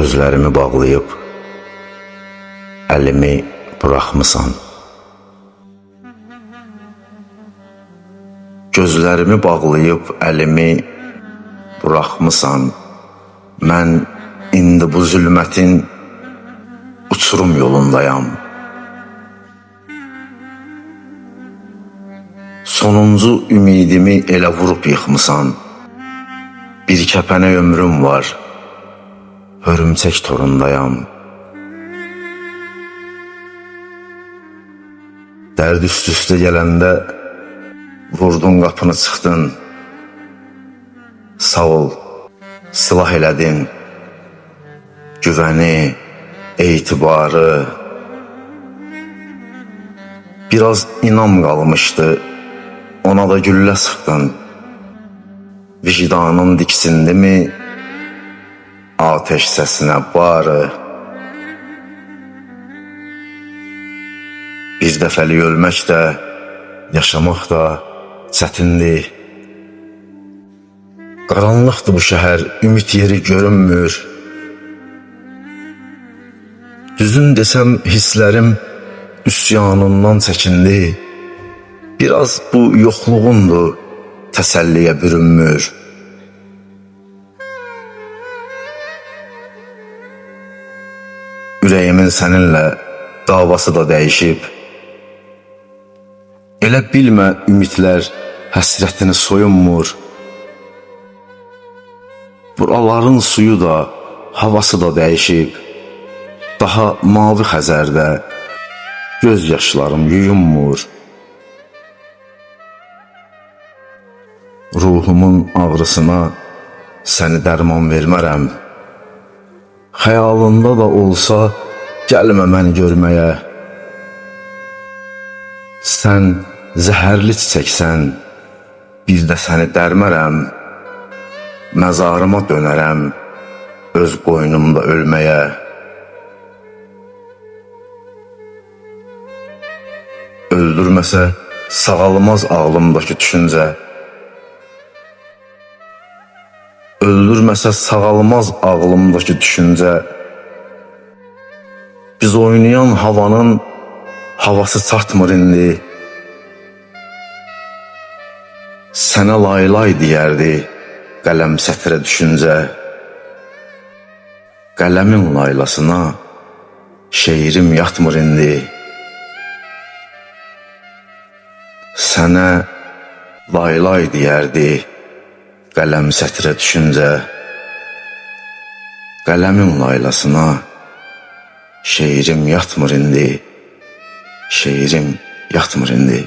Gözlərimi bağlayıb əlimi buraxmısan. Gözlərimi bağlayıb əlimi buraxmısan. Mən indi bu zülmətin uçurum yolundayam. Sonuncu ümidimi elə vurub yıxmısan. Bir kəpənə ömrüm var, hörümçək torundayam. Dərd üst-üstə gələndə vurdun qapını çıxdın. Sağ ol, silah elədin. Güvəni, etibarı. Biraz inam qalmışdı, ona da güllə sıxdın. Vicdanın diksindi mi ateş səsinə barı. Bir dəfəlik ölmək də, yaşamaq da çətindir. Qaranlıqdır bu şəhər, ümid yeri görünmür. Düzün desəm hisslərim üsyanından çəkindi. Biraz bu yoxluğundur, təsəlliyə bürünmür. Ürəyimin səninlə davası da dəyişib. Elə bilmə ümidlər həsrətini soyunmur. Buraların suyu da, havası da dəyişib. Daha mavi xəzərdə göz yaşlarım yuyunmur. Ruhumun ağrısına səni dərman vermərəm. Xəyalında da olsa gəlmə məni görməyə. Sən zəhərli çiçəksən, bir də səni dərmərəm. Məzarıma dönərəm öz qoynumda ölməyə. Öldürməsə sağalmaz ağlımdakı düşüncə. Öldürməsə sağalmaz ağlımdakı düşüncə. Biz oynayan havanın havası çatmır indi. Sənə laylay deyərdi qələm sətrə düşüncə. Qələmin laylasına şeirim yatmır indi. Sənə laylay deyərdi qələm sətrə düşüncə. Qələmin laylasına şeirim yatmır indi. Şeirim yatmır indi.